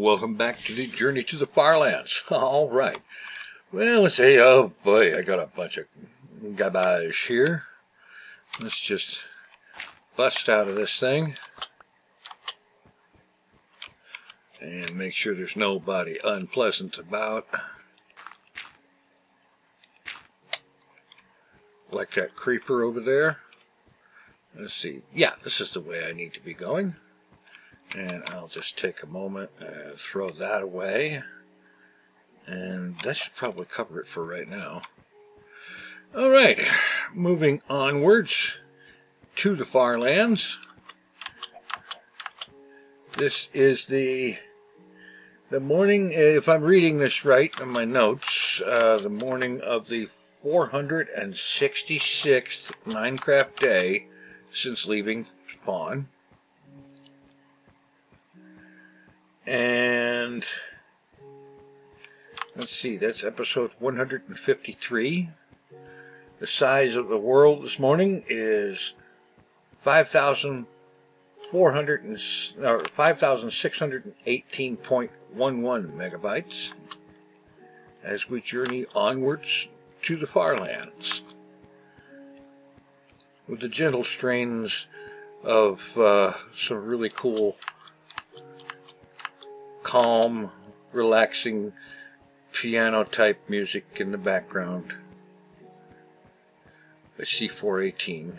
welcome back to the Journey to the FarLands. All right. Well, let's see. Oh boy, I got a bunch of garbage here. Let's just bust out of this thing and make sure there's nobody unpleasant about. Like that creeper over there. Let's see. Yeah, this is the way I need to be going. And I'll just take a moment and throw that away. And that should probably cover it for right now. Alright, moving onwards to the FarLands. This is the morning, if I'm reading this right in my notes, the morning of the 466th Minecraft day since leaving spawn. And let's see, that's episode 153. The size of the world this morning is 5,618.11 megabytes as we journey onwards to the FarLands with the gentle strains of some really cool, calm, relaxing piano type music in the background. A C418,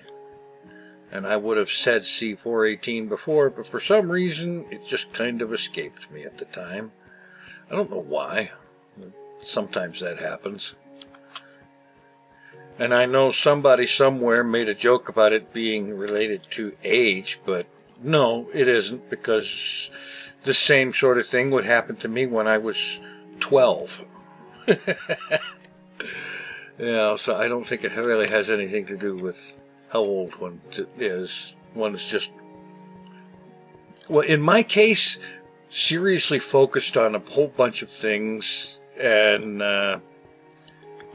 and I would have said C418 before, but for some reason it just kind of escaped me at the time. I don't know why. Sometimes that happens. And I know somebody somewhere made a joke about it being related to age, but no, it isn't, because the same sort of thing would happen to me when I was 12. Yeah, so I don't think it really has anything to do with how old one is. One is just, well, in my case, seriously focused on a whole bunch of things and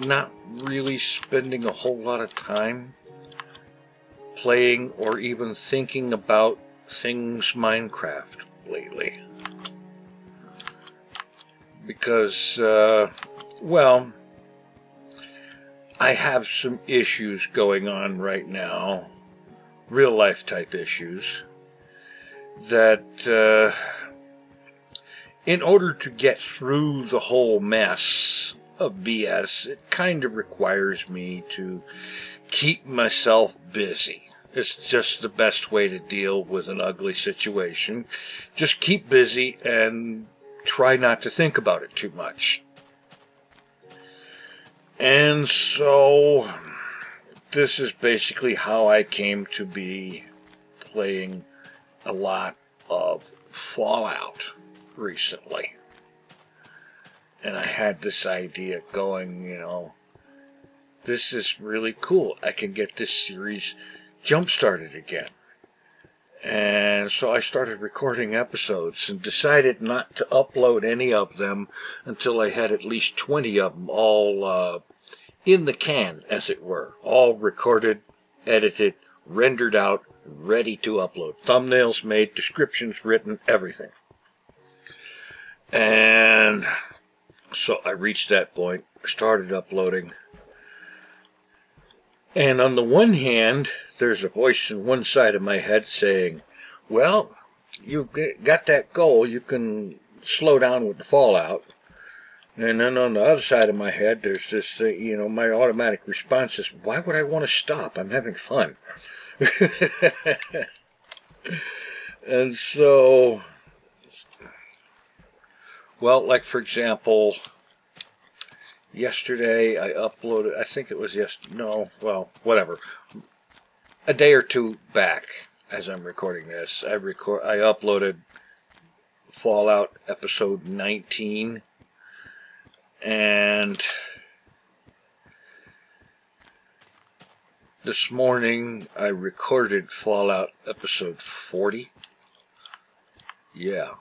not really spending a whole lot of time playing or even thinking about things Minecraft lately. Because, well, I have some issues going on right now, real life type issues, that in order to get through the whole mess of BS, it kind of requires me to keep myself busy. It's just the best way to deal with an ugly situation. Just keep busy and try not to think about it too much. And so this is basically how I came to be playing a lot of Fallout recently. And I had this idea going, you know, this is really cool. I can get this series jump-started again. And so I started recording episodes and decided not to upload any of them until I had at least 20 of them all in the can, as it were. All recorded, edited, rendered out, ready to upload. Thumbnails made, descriptions written, everything. And so I reached that point, started uploading. And on the one hand, there's a voice in one side of my head saying, well, you've got that goal, you can slow down with the Fallout. And then on the other side of my head, there's this, you know, my automatic response is, why would I want to stop? I'm having fun. And so, well, like for example, yesterday I uploaded, I think it was whatever. A day or two back, as I'm recording this, I uploaded Fallout episode 19, and this morning I recorded Fallout episode 40. Yeah.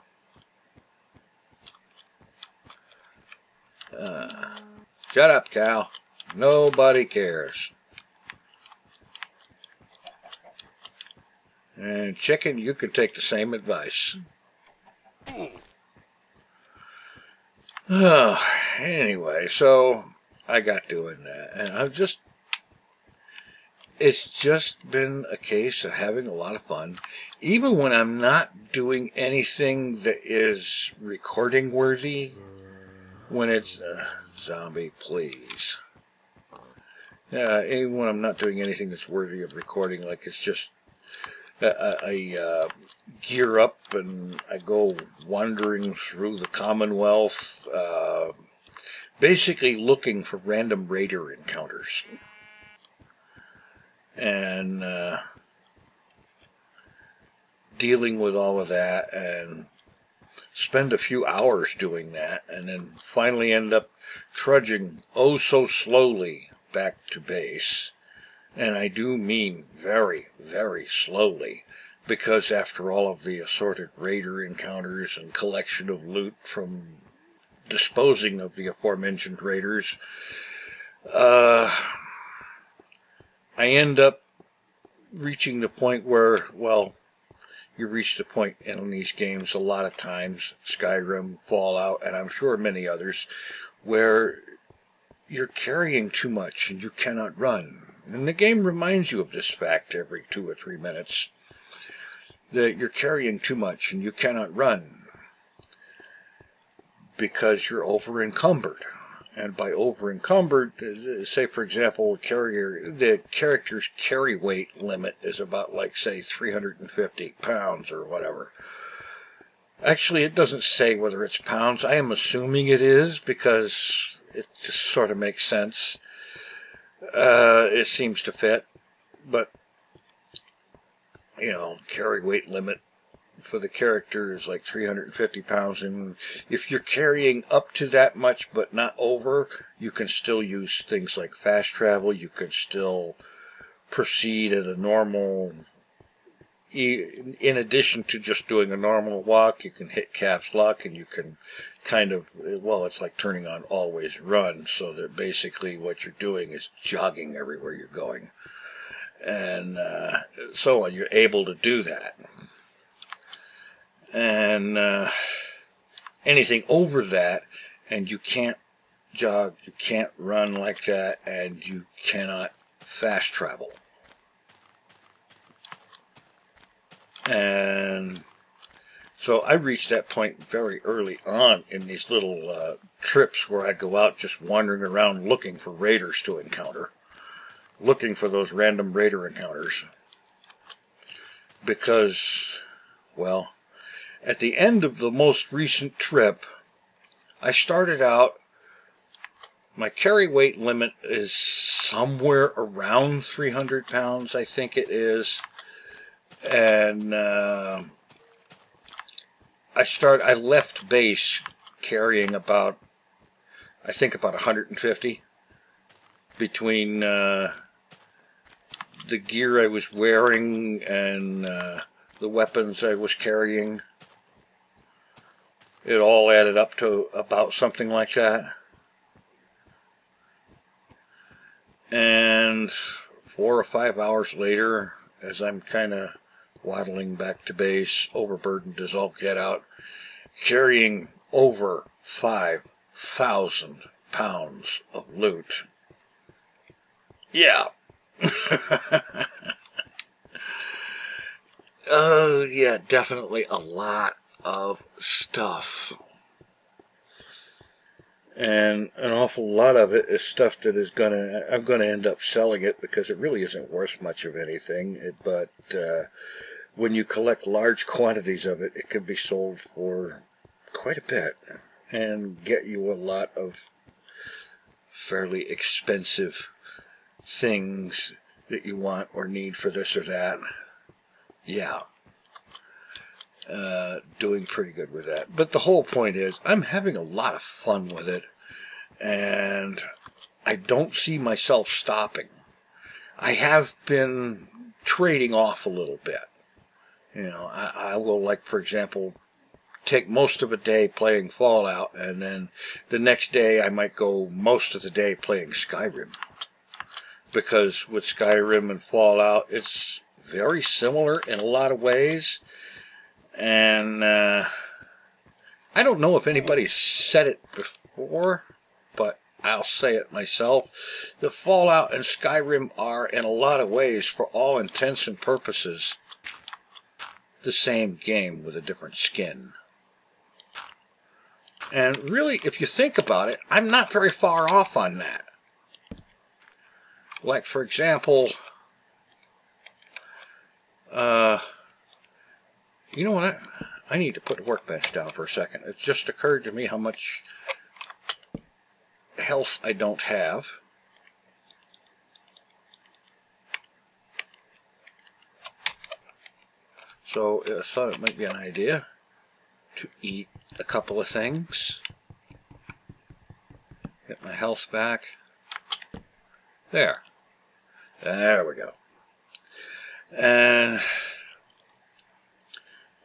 Shut up, Cal. Nobody cares. And chicken, you can take the same advice. Anyway, so I got doing that, and it's just been a case of having a lot of fun, even when I'm not doing anything that is recording worthy. When it's zombie, please. Even when I'm not doing anything that's worthy of recording, like it's just I gear up and I go wandering through the Commonwealth, basically looking for random raider encounters. And dealing with all of that, and spend a few hours doing that, and then finally end up trudging oh so slowly back to base. And I do mean very, very slowly, because after all of the assorted raider encounters and collection of loot from disposing of the aforementioned raiders, I end up reaching the point where, well, you reach the point in these games a lot of times, Skyrim, Fallout, and I'm sure many others, where you're carrying too much and you cannot run. And the game reminds you of this fact every 2 or 3 minutes, that you're carrying too much and you cannot run because you're over-encumbered. And by over-encumbered, say, for example, the character's carry weight limit is about, like, say, 350 pounds or whatever. Actually, it doesn't say whether it's pounds. I am assuming it is, because it just sort of makes sense. It seems to fit. But, you know, carry weight limit for the character is like 350 pounds, and if you're carrying up to that much but not over, you can still use things like fast travel. You can still proceed at a normal, in addition to just doing a normal walk, you can hit caps lock, and you can kind of, well, it's like turning on always run, so that basically what you're doing is jogging everywhere you're going, and so on. You're able to do that. And anything over that, and you can't jog, you can't run like that, and you cannot fast travel. And so I reached that point very early on in these little trips where I'd go out just wandering around looking for raiders to encounter, looking for those random raider encounters. Because, well, at the end of the most recent trip, I started out, my carry weight limit is somewhere around 300 pounds, I think it is. And I left base carrying about, I think about 150 between the gear I was wearing and the weapons I was carrying. It all added up to about something like that. And 4 or 5 hours later, as I'm kind of waddling back to base, overburdened as all get out, carrying over 5,000 pounds of loot. Yeah. Oh, yeah, definitely a lot of stuff. And an awful lot of it is stuff that I'm gonna end up selling it, because it really isn't worth much of anything. But when you collect large quantities of it, it can be sold for quite a bit and get you a lot of fairly expensive things that you want or need for this or that. Yeah. Doing pretty good with that. But the whole point is, I'm having a lot of fun with it, and I don't see myself stopping. I have been trading off a little bit. You know, I will, like, for example, take most of a day playing Fallout, and then the next day I might go most of the day playing Skyrim. Because with Skyrim and Fallout, it's very similar in a lot of ways. And I don't know if anybody's said it before, but I'll say it myself. The Fallout and Skyrim are, in a lot of ways, for all intents and purposes, the same game with a different skin. And really, if you think about it, I'm not very far off on that. Like, for example, you know what? I need to put the workbench down for a second. It just occurred to me how much health I don't have. So I thought it might be an idea to eat a couple of things. Get my health back. There. There we go. And,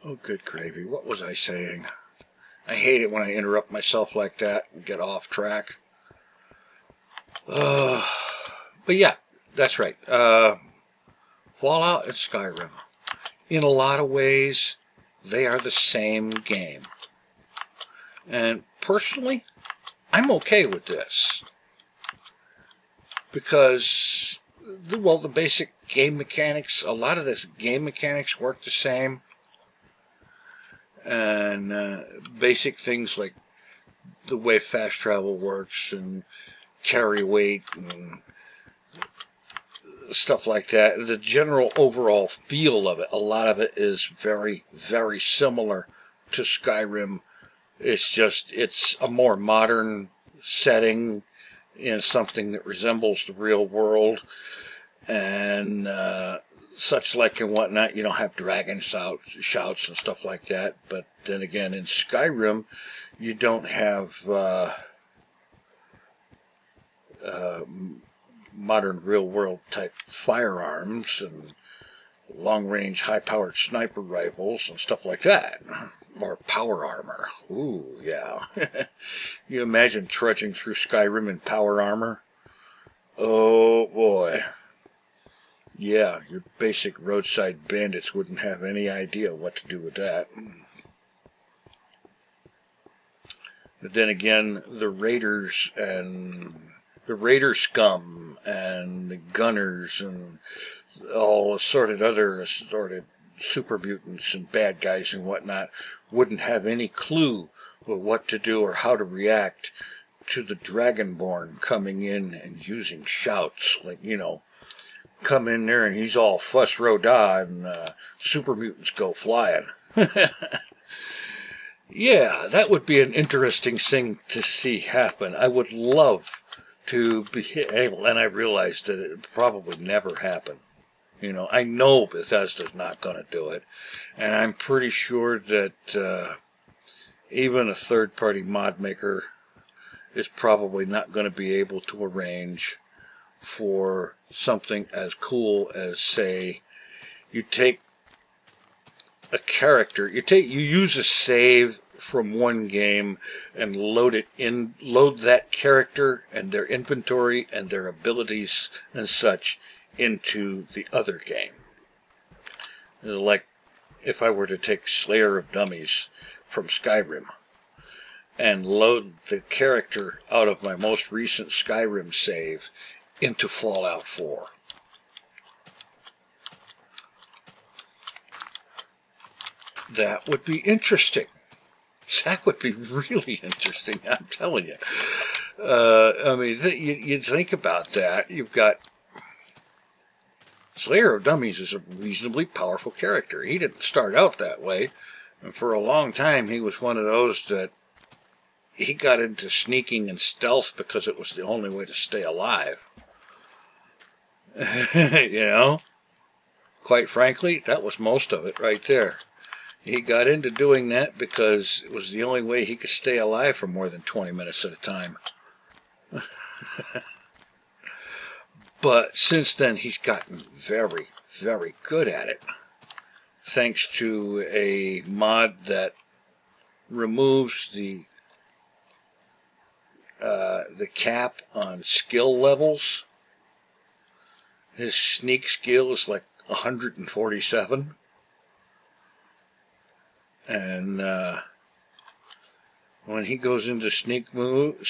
oh good gravy, what was I saying? I hate it when I interrupt myself like that and get off track. But yeah, that's right. Fallout and Skyrim. In a lot of ways, they are the same game. And personally, I'm okay with this. Because, well, the basic game mechanics, a lot of this game mechanics work the same. And basic things like the way fast travel works and carry weight and stuff like that. The general overall feel of it, a lot of it is very, very similar to Skyrim. It's just, it's a more modern setting in something that resembles the real world. And such like and whatnot. You don't have dragon shouts and stuff like that. But then again, in Skyrim, you don't have modern real-world type firearms and long-range, high-powered sniper rifles and stuff like that. Or power armor. Ooh, yeah. You imagine trudging through Skyrim in power armor? Oh, boy. Yeah, your basic roadside bandits wouldn't have any idea what to do with that. But then again, the raiders and the raider scum and the gunners and all assorted other assorted super mutants and bad guys and whatnot wouldn't have any clue of what to do or how to react to the Dragonborn coming in and using shouts. Like, you know, come in there and he's all fuss roda and super mutants go flying. Yeah, that would be an interesting thing to see happen. I would love to be able, and I realized that it would probably never happen. You know, I know Bethesda's not going to do it, and I'm pretty sure that even a third-party mod maker is probably not going to be able to arrange for something as cool as, say, you take a character, you use a save from one game and load that character and their inventory and their abilities and such into the other game. Like if I were to take Slayer of Dummies from Skyrim and load the character out of my most recent Skyrim save into Fallout 4. That would be interesting. That would be really interesting, I'm telling you. I mean, you think about that. You've got Slayer of Dummies is a reasonably powerful character. He didn't start out that way. And for a long time, he was one of those that he got into sneaking and stealth because it was the only way to stay alive. You know? Quite frankly, that was most of it right there. He got into doing that because it was the only way he could stay alive for more than 20 minutes at a time. But since then, he's gotten very, very good at it. Thanks to a mod that removes the cap on skill levels. His sneak skill is like 147. And when he goes into sneak mode,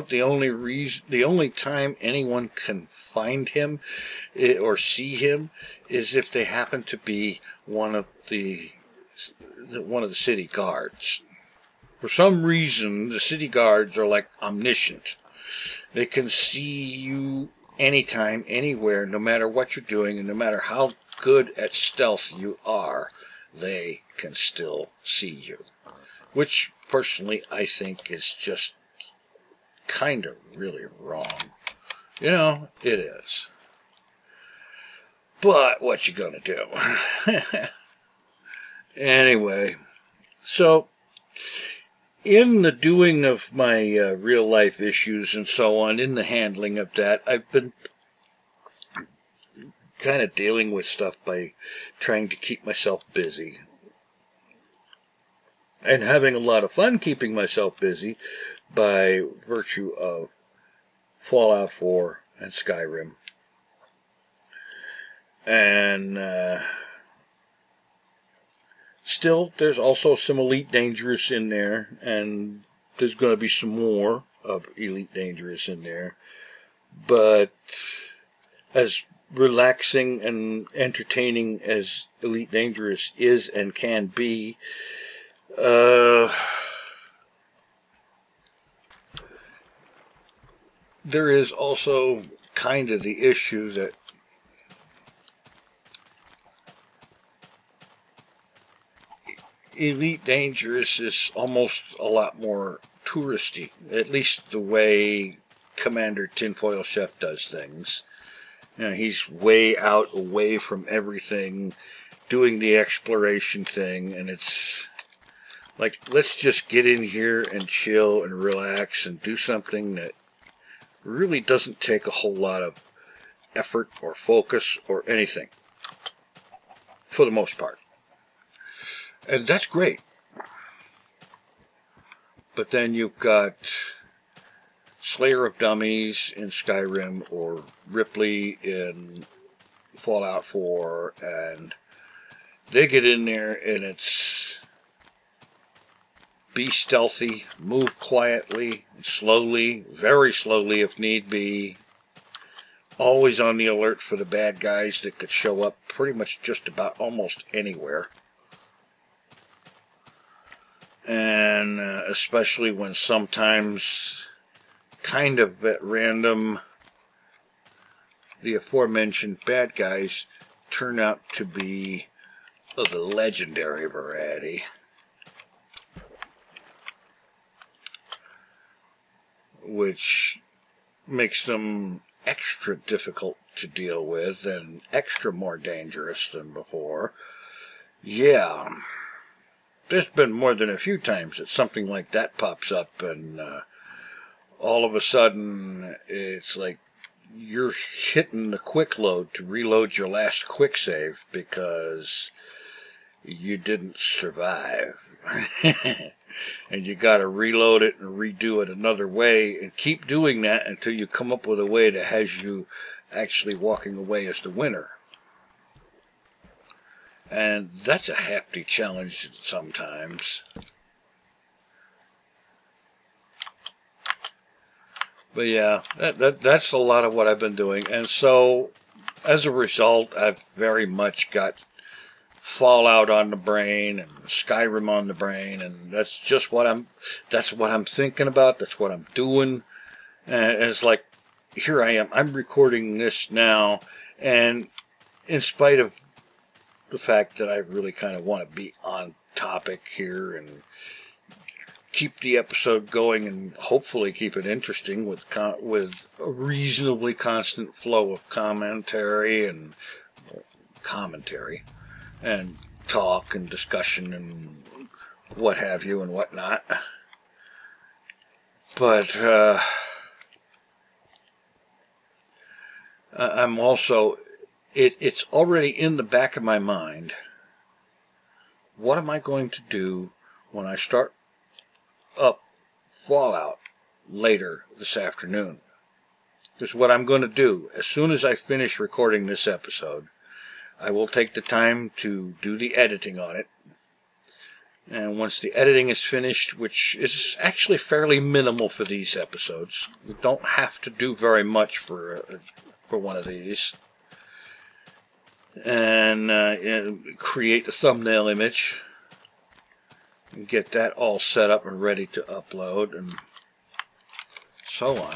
the only time anyone can find him or see him is if they happen to be one of the city guards. For some reason, the city guards are like omniscient. They can see you anytime, anywhere, no matter what you're doing, and no matter how good at stealth you are, they can still see you. Which, personally, I think is just kind of really wrong. You know, it is. But what you gonna do? Anyway, so in the doing of my real life issues and so on, in the handling of that, I've been kind of dealing with stuff by trying to keep myself busy. And having a lot of fun keeping myself busy by virtue of Fallout 4 and Skyrim. And still, there's also some Elite Dangerous in there, and there's going to be some more of Elite Dangerous in there. But as relaxing and entertaining as Elite Dangerous is and can be, there is also kind of the issue that Elite Dangerous is almost a lot more touristy, at least the way Commander TinFoilChef does things. You know, he's way out, away from everything, doing the exploration thing, and it's like, let's just get in here and chill and relax and do something that really doesn't take a whole lot of effort or focus or anything, for the most part. And that's great. But then you've got Slayer of Dummies in Skyrim, or Ripley in Fallout 4, and they get in there and it's be stealthy, move quietly, slowly, very slowly if need be, always on the alert for the bad guys that could show up pretty much just about almost anywhere. And especially when sometimes, kind of at random, the aforementioned bad guys turn out to be of the legendary variety. Which makes them extra difficult to deal with and extra more dangerous than before. Yeah. There's been more than a few times that something like that pops up, and all of a sudden it's like you're hitting the quick load to reload your last quick save because you didn't survive. And you got to reload it and redo it another way and keep doing that until you come up with a way that has you actually walking away as the winner. And that's a hefty challenge sometimes. But yeah, that's a lot of what I've been doing. And so, as a result, I've very much got Fallout on the brain and Skyrim on the brain, and that's just what I'm thinking about. That's what I'm doing. And it's like, here I am. I'm recording this now, and in spite of the fact that I really kind of want to be on topic here and keep the episode going and hopefully keep it interesting with a reasonably constant flow of commentary and talk and discussion and what have you and whatnot. But I'm also, it's already in the back of my mind. What am I going to do when I start up Fallout later this afternoon? Because what I'm going to do, as soon as I finish recording this episode, I will take the time to do the editing on it, And once the editing is finished, which is actually fairly minimal for these episodes, you don't have to do very much for one of these. And create the thumbnail image. And get that all set up and ready to upload and so on.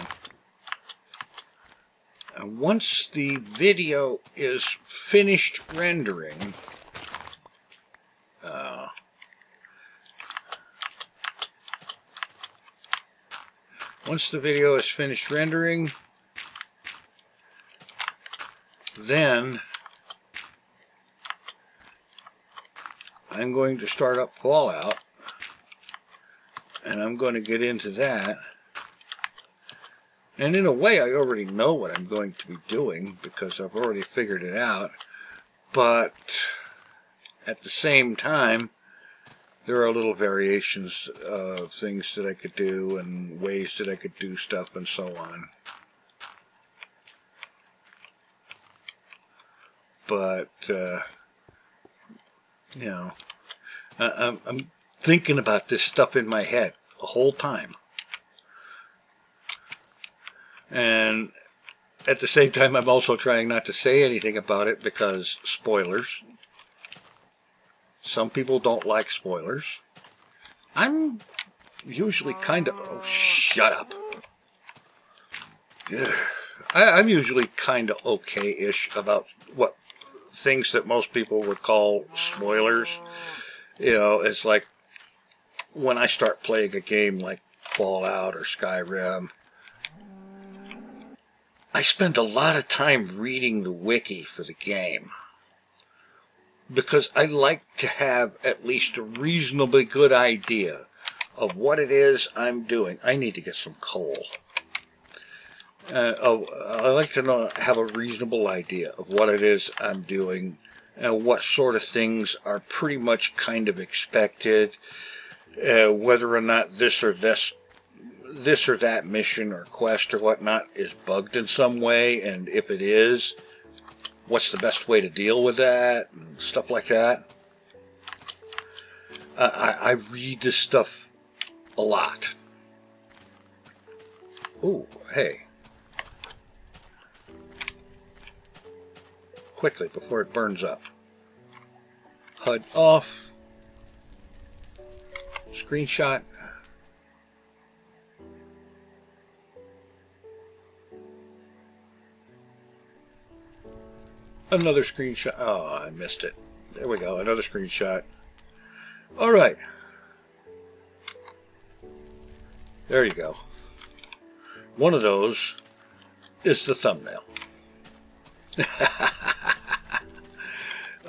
And once the video is finished rendering, then I'm going to start up Fallout, and I'm going to get into that. And in a way, I already know what I'm going to be doing because I've already figured it out. But at the same time, there are little variations of things that I could do and ways that I could do stuff and so on. But, you know, I'm thinking about this stuff in my head the whole time. And at the same time, I'm also trying not to say anything about it because spoilers. Some people don't like spoilers. I'm usually kind of... Oh, shut up. Yeah. I'm usually kind of okay-ish about what things that most people would call spoilers. You know, it's like when I start playing a game like Fallout or Skyrim, I spend a lot of time reading the wiki for the game because I like to have at least a reasonably good idea of what it is I'm doing. I need to get some coal. I like to have a reasonable idea of what it is I'm doing and what sort of things are pretty much kind of expected, whether or not this or that mission or quest or whatnot is bugged in some way, and if it is, what's the best way to deal with that, and stuff like that. I read this stuff a lot. Ooh, hey. Quickly, before it burns up. HUD off. Screenshot. Another screenshot. Oh, I missed it. There we go. Another screenshot. All right. There you go. One of those is the thumbnail.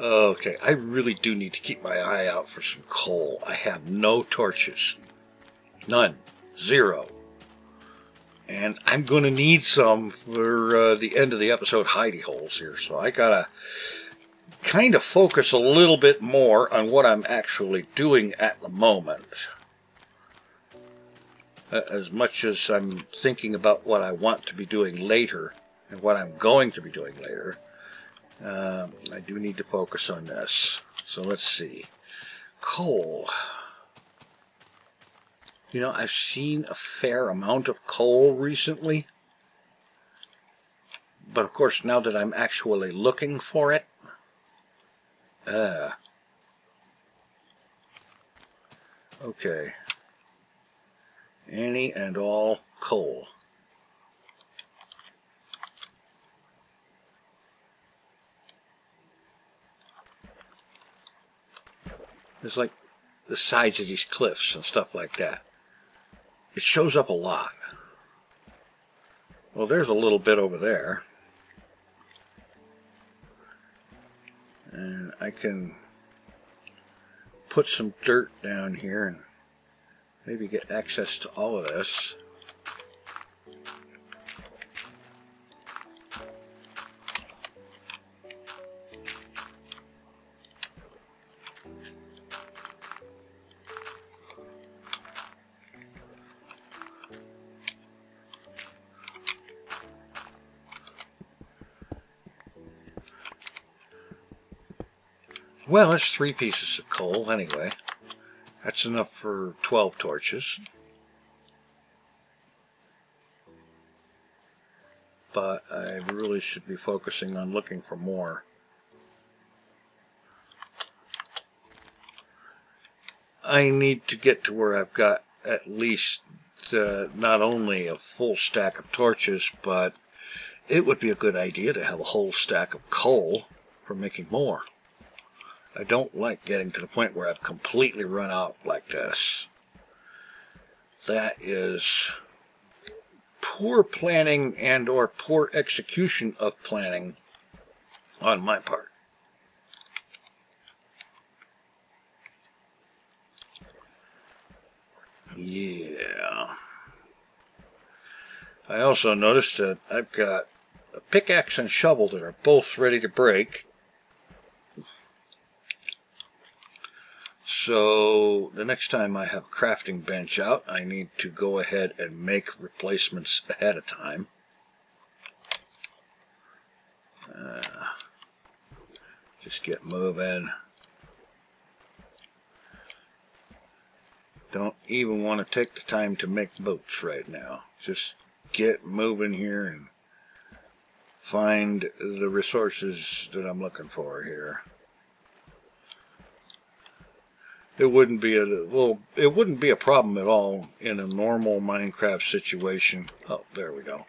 Okay, I really do need to keep my eye out for some coal. I have no torches. None. Zero. And I'm going to need some for the end of the episode hidey holes here. So I got to kind of focus a little bit more on what I'm actually doing at the moment. As much as I'm thinking about what I want to be doing later and what I'm going to be doing later, I do need to focus on this. So let's see. Coal. You know, I've seen a fair amount of coal recently. But of course, now that I'm actually looking for it, okay. Any and all coal. It's like the sides of these cliffs and stuff like that. It shows up a lot. Well, there's a little bit over there. And I can put some dirt down here and maybe get access to all of this. Well, it's 3 pieces of coal anyway. That's enough for 12 torches. But I really should be focusing on looking for more. I need to get to where I've got at least not only a full stack of torches, but it would be a good idea to have a whole stack of coal for making more. I don't like getting to the point where I've completely run out like this. That is poor planning and or poor execution of planning on my part. Yeah. I also noticed that I've got a pickaxe and shovel that are both ready to break. So the next time I have a crafting bench out, I need to go ahead and make replacements ahead of time. Just get moving. Don't even want to take the time to make boats right now. Just get moving here and find the resources that I'm looking for here. It wouldn't be a problem at all in a normal Minecraft situation. Oh, there we go.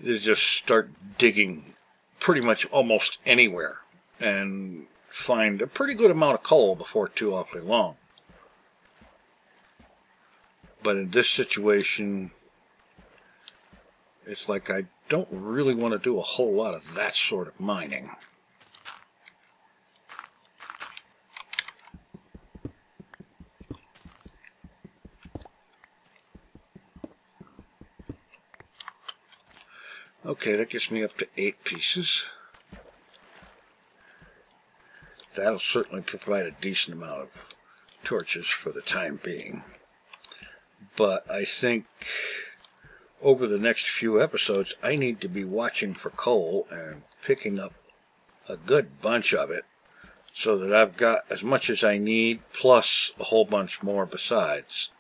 You just start digging pretty much almost anywhere and find a pretty good amount of coal before too awfully long. But in this situation, it's like I don't really want to do a whole lot of that sort of mining. Okay, that gets me up to 8 pieces. That'll certainly provide a decent amount of torches for the time being. But I think over the next few episodes, I need to be watching for coal and picking up a good bunch of it so that I've got as much as I need plus a whole bunch more besides.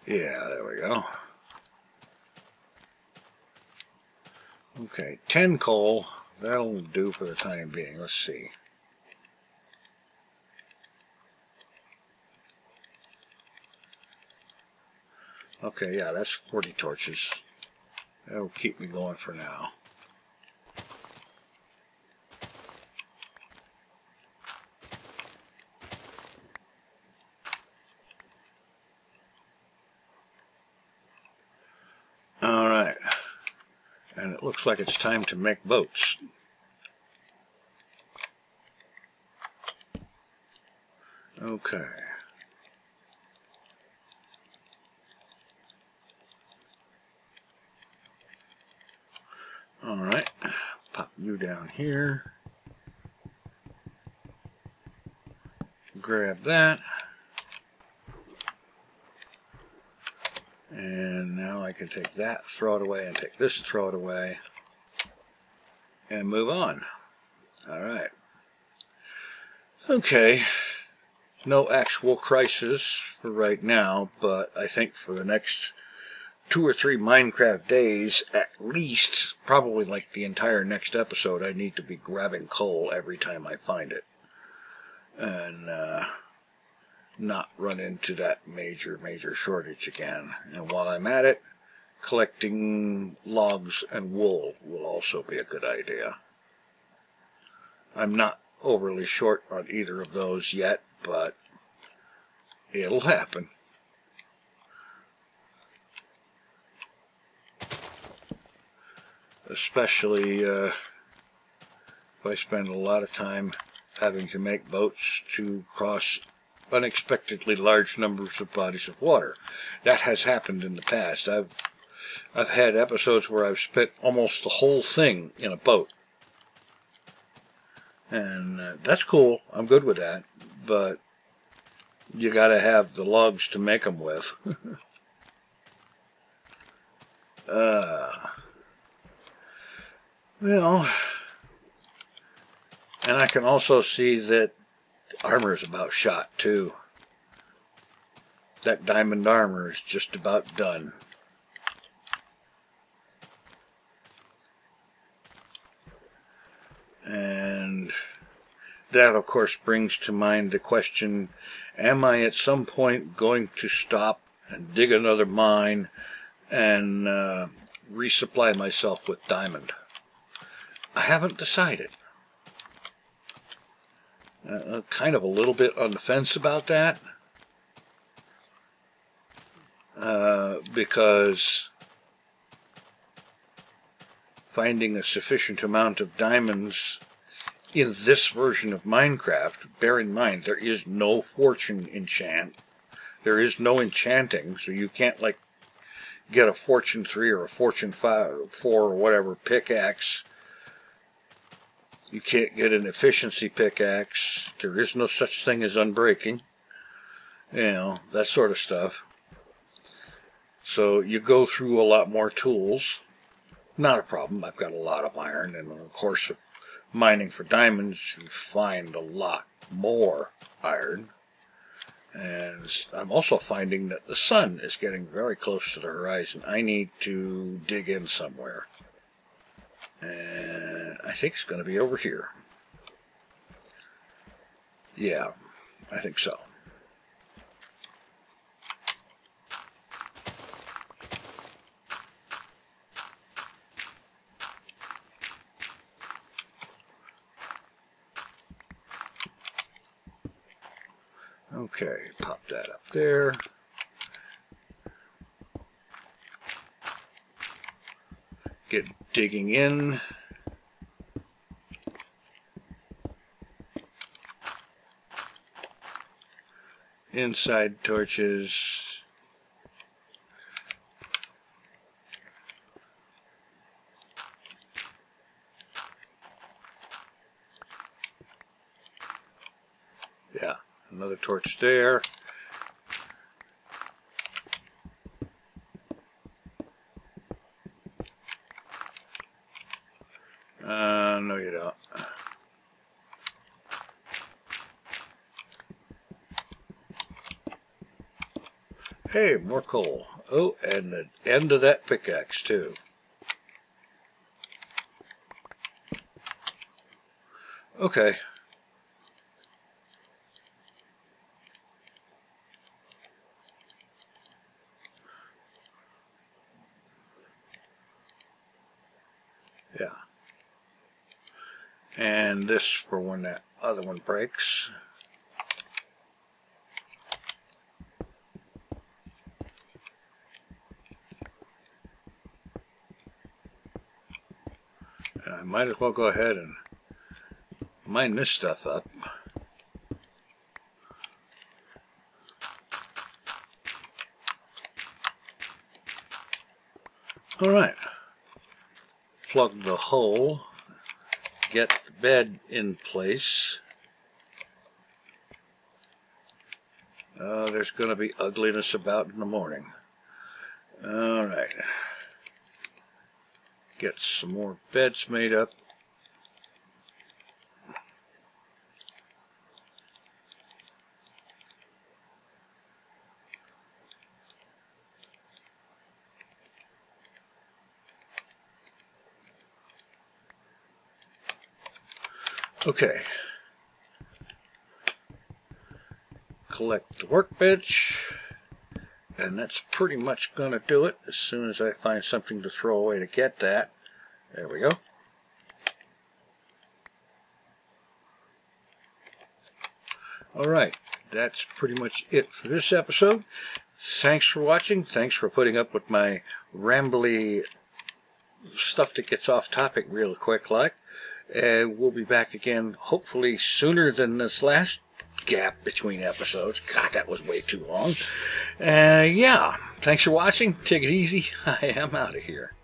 Yeah, there we go. Okay, 10 coal. That'll do for the time being. Let's see. Okay, yeah, that's 40 torches. That'll keep me going for now. Alright, and it looks like it's time to make boats. Okay. Alright, pop you down here. Grab that. And now I can take that, throw it away, and take this and throw it away. And move on. Alright. Okay. No actual crisis for right now, but I think for the next 2 or 3 Minecraft days, at least, probably like the entire next episode, I need to be grabbing coal every time I find it. And, not run into that major shortage again. And while I'm at it, collecting logs and wool will also be a good idea. I'm not overly short on either of those yet, but it'll happen. Especially if I spend a lot of time having to make boats to cross unexpectedly large numbers of bodies of water. That has happened in the past. I've had episodes where I've spent almost the whole thing in a boat. And that's cool. I'm good with that. But you got to have the lugs to make them with. Well, and I can also see that armor is about shot too. That diamond armor is just about done. And that, of course, brings to mind the question, am I at some point going to stop and dig another mine and resupply myself with diamond? I haven't decided. Kind of a little bit on the fence about that. Because finding a sufficient amount of diamonds in this version of Minecraft, bear in mind, there is no fortune enchant. There is no enchanting, so you can't, like, get a fortune 3 or a fortune 4 or whatever pickaxe. You can't get an efficiency pickaxe. There is no such thing as unbreaking. You know, that sort of stuff. So you go through a lot more tools. Not a problem. I've got a lot of iron, and of course, mining for diamonds, you find a lot more iron. And I'm also finding that the sun is getting very close to the horizon. I need to dig in somewhere. And I think it's going to be over here. Yeah, I think so. Okay, pop that up there. Get digging in. Inside torches. Yeah, another torch there. No, you don't. Hey, more coal. Oh, and the end of that pickaxe, too. Okay. Yeah. And this for when that other one breaks. And I might as well go ahead and mine this stuff up. All right. Plug the hole. Get the bed in place. There's going to be ugliness about in the morning. All right. Get some more beds made up. Okay. Collect the workbench, and that's pretty much going to do it. As soon as I find something to throw away to get that. There we go. Alright, that's pretty much it for this episode. Thanks for watching. Thanks for putting up with my rambly stuff that gets off topic real quick like. And we'll be back again hopefully sooner than this last gap between episodes. God, that was way too long. Yeah, thanks for watching. Take it easy. I am out of here.